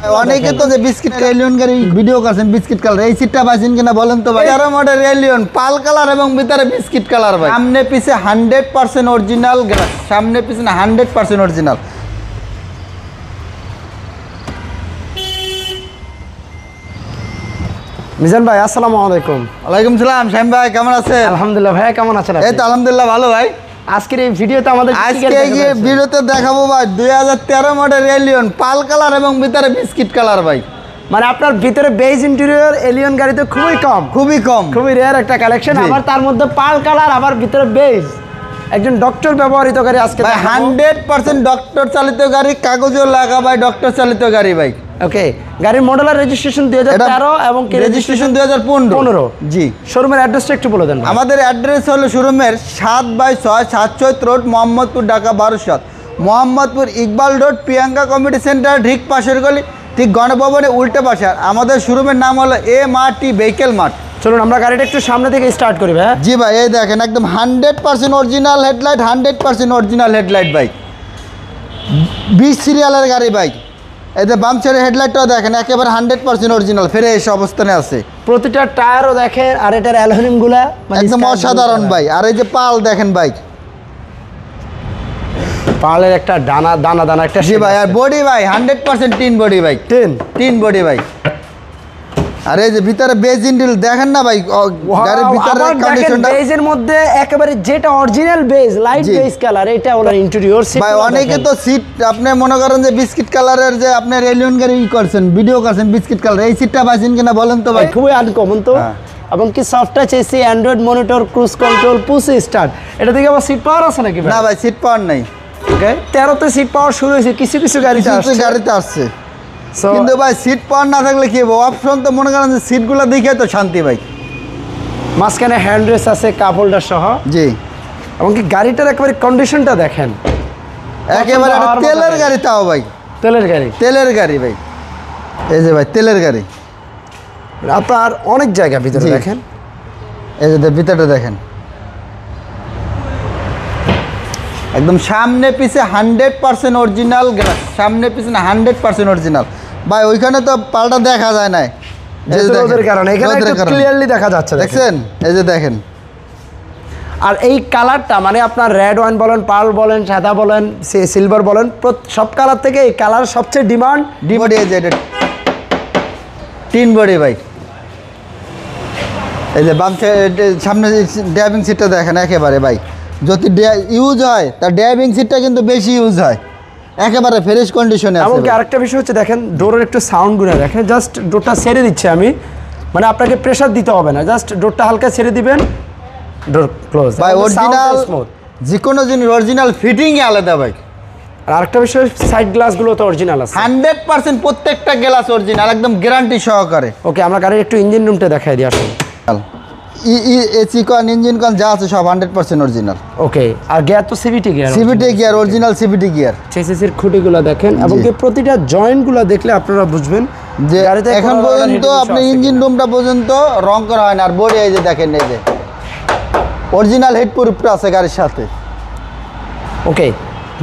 অনেকে তো যে বিস্কিট এলিয়ন গাড়ি ভিডিও করছেন বিস্কিট কালার, এই সিটটা পাইছেন কিনা বলেন তো ভাই। 13 মডেল এলিয়ন পাল কালার এবং ভিতরে বিস্কিট কালার ভাই। সামনে পিছে 100% অরিজিনাল গ্লাস, সামনে পিছনে 100% অরিজিনাল। মিজান ভাই আসসালামু আলাইকুম। ওয়ালাইকুম সালাম। শাহিম ভাই কেমন আছেন? আলহামদুলিল্লাহ। ভাই কেমন আছেন? এই তো আলহামদুলিল্লাহ ভালো ভাই। আজকের এই ভিডিওতে আমাদের ভিডিওতে দেখাবো ভাই 2013 মডেল এলিয়ন পাল কালার এবং ভিতরে বিস্কিট কালার ভাই। মানে আপনার ভিতরে বেজ ইন্টেরিয়র এলিয়ন গাড়িতে খুবই কম, খুবই রেয়ার একটা কালেকশন। আবার তার মধ্যে পাল কালার, আবার ভিতরে বেজ, একজন ডক্টর ব্যবহৃত গাড়ি আজকে ভাই 100% ডক্টর চালিত গাড়ি, কাগজও লাগা ভাই ডক্টর চালিত গাড়ি ভাই। ওকে, গাড়ির মডেল আর রেজিস্ট্রেশন 2013 এবং রেজিস্ট্রেশন 2015। জি, শোরুমের অ্যাড্রেসটা একটু বলে দেন। আমাদের অ্যাড্রেস হলো শোরুমের 7/6 সাতচৈত road, Mohammadpur, Dhaka 1200। Mohammadpur Iqbal road, Priyanka committee centre ঠিক পাশের গলি, ঠিক গণভবনের উল্টে পাশে। আমাদের শোরুমের নাম হলো MRT ভেহিকেল মার্ট। চলুন আমরা গাড়িটা একটু সামনে থেকে স্টার্ট করি ভাই। জি ভাই, এই দেখেন একদম 100% অরিজিনাল হেডলাইট, 100% অরিজিনাল হেডলাইট ভাই। 20 সিরিয়ালের গাড়ি ভাই। এই যে বাম সাইডের হেডলাইটটাও দেখেন একেবারে 100% অরিজিনাল, ফ্রেশ অবস্থানে আছে। প্রতিটা টায়ারও দেখেন, আর এটার অ্যালুমিনিয়ামগুলা একদম অসাধারণ ভাই। আর এই যে পাল দেখেন ভাই, পালের একটা দানা একটা। জি ভাই। আর বডি ভাই 100% টিন বডি ভাই, টিন বডি ভাই। আর এই যে ভিতরে বেজ ইন্টেরিয়র দেখেন না ভাই, গাড়ির ভিতরে কন্ডিশনটা বেজের মধ্যে একেবারে যেটা original beige, light beige colour, এটা হলো ইন্টেরিয়র সিট ভাই। অনেকে তো সিট আপনি মনে করেন যে বিস্কিট কালারের, যে আপনি এলিয়ন গাড়ি করছেন ভিডিও করছেন বিস্কিট কালার, এই সিটটা পাইছেন কিনা বলেন তো ভাই। খুবই আনকমন তো। এবং কি soft touch AC, android monitor, cruise control, push start. এটা থেকে আবার সিট পাওয়ার আছে নাকি ভাই? না ভাই, সিট পাওয়ার নাই। ওকে, 13তে সিট পাওয়ার শুরু হয়েছে, কিছু গাড়িতে আসছে। কিন্তু ভাই সিট পাওয়ার না থাকলে কি হবে, অপশন তো মনে করেন যে সিটগুলো দেখে তো শান্তি ভাই। মাঝখানে হ্যান্ড রেস্ট আছে, কাপ হোল্ডার সহ। জি, এবং কি গাড়িটার একেবারে কন্ডিশনটা দেখেন, একেবারে তেলের গাড়ি। তাও ভাই তেলের গাড়ি ভাই। এই যে ভাই তেলের গাড়ি, আপনার অনেক জায়গা ভিতরে দেখেন। এই যে ভিতরটা দেখেন একদম সামনে পিছে 100% অরিজিনাল গ্লাস, সামনে পিছনে 100% অরিজিনাল ভাই। ওইখানে তো পাল্টা দেখা যায় না, রোদের কারণে এখানে একটু ক্লিয়ারলি দেখা যাচ্ছে, দেখছেন? এই যে দেখেন। আর এই কালারটা মানে আপনার রেড ওয়াইন বলেন, পার্ল বলেন, সাদা বলেন, সিলভার বলেন, সব কালার থেকে এই কালার সবচেয়ে ডিমান্ড। বডি এই যে এটা টিন বডি ভাই। এই যে বাম সামনে ড্রাইভিং সিটটা দেখেন একেবারে ভাই, যদি ইউজ হয় তার ড্রাইভিং সিটটা কিন্তু বেশি ইউজ হয়, একেবারে ফ্রেশ কন্ডিশনে আছে। এমনকি আরেকটা বিষয় হচ্ছে দেখেন ডোরের একটু সাউন্ডগুলো দেখেন। জাস্ট ডোরটা ছেড়ে দিচ্ছি আমি, মানে আপনাকে প্রেসার দিতে হবে না, জাস্ট ডোরটা হালকা ছেড়ে দিবেন, ডোর ক্লোজ ভাই। অরিজিনাল যে কোনো জিনিস অরিজিনাল ফিটিংই আলাদা ভাই। আর আরেকটা বিষয়, সাইড গ্লাসগুলো তো অরিজিনাল আছে 100%, প্রত্যেকটা গ্লাস অরিজিনাল, একদম গ্যারান্টি সহকারে। ওকে, আমরা গাড়ির একটু ইঞ্জিন রুমটা দেখাই দিই আসুন। এসি কন, ইঞ্জিন কন যা আছে সব 100% অরিজিনাল। ওকে, আর গিয়ার তো CVT gear original CVT gear. চেসিসের খুঁটিগুলো দেখেন, এবং কি প্রতিটা জয়েন্টগুলো দেখলে আপনারা বুঝবেন যে এখন পর্যন্ত আপনি ইঞ্জিন রুমটা পর্যন্ত রং করা হয় না। আর বডি এই যে দেখেন, এই যে অরিজিনাল হেড প্রুফটা আছে গাড়ির সাথে। ওকে,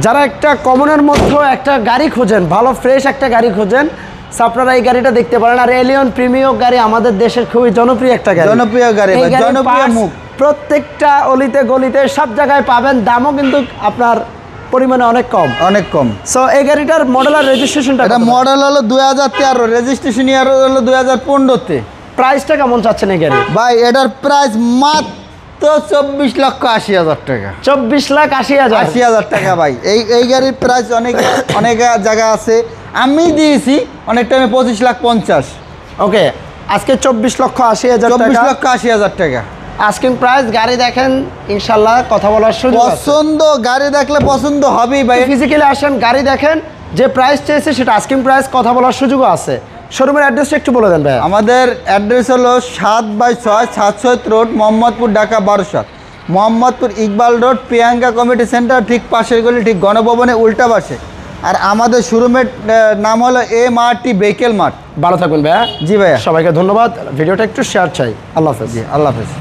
যারা একটা কমনের মধ্যে একটা গাড়ি খোঁজেন, ভালো ফ্রেশ একটা গাড়ি খোঁজেন, আপনারা এই গাড়িটা দেখতে পারেন। আর এলিয়ন প্রিমিয়াম গাড়ি আমাদের দেশের খুবই জনপ্রিয় একটা গাড়ি, জনপ্রিয় গাড়ি, জনপ্রিয় মুখ। প্রত্যেকটা অলিতে গলিতে সব জায়গায় পাবেন, দামও কিন্তু আপনার পরিমাণে অনেক কম। সো এই গাড়িটার মডেল আর রেজিস্ট্রেশনটা, এটা মডেল হলো 2013, রেজিস্ট্রেশন ইয়ার হলো 2015-তে। প্রাইসটা কেমন চাচ্ছেন এই গাড়ি ভাই? এটার প্রাইস মাত্র 24,80,000 টাকা। 24,80,000 টাকা ভাই। এই গাড়ির প্রাইস অনেক জায়গা আছে, আমি দিয়েছি অনেক টাইমে 25,50,000। ওকে, আজকে 24,80,000 টাকা। 24,80,000 টাকা আস্কিং প্রাইস। গাড়ি দেখেন, ইনশাল্লাহ কথা বলার সুযোগ আছে। পছন্দ, গাড়ি দেখলে পছন্দ হবেই ভাই। ফিজিক্যালি আসেন, গাড়ি দেখেন, যে প্রাইস চেয়েছে সেটা আস্কিং প্রাইস, কথা বলার সুযোগও আছে। শোরুমের অ্যাড্রেসটা একটু বলে দেন ভাই। আমাদের অ্যাড্রেস হলো 7/6 সাতচৈত road, Mohammadpur, Dhaka 1200। Mohammadpur Iqbal road, Priyanka committee centre ঠিক পাশের গলি, ঠিক গণভবনের উল্টা পাশে। আর আমাদের শোরুমের নাম হলো MRT ভেহিকেল মার্ট। ভালো থাকবেন ভাইয়া। জি ভাইয়া, সবাইকে ধন্যবাদ। ভিডিওটা একটু শেয়ার চাই। আল্লাহ হাফেজ। জি, আল্লাহ হাফেজ।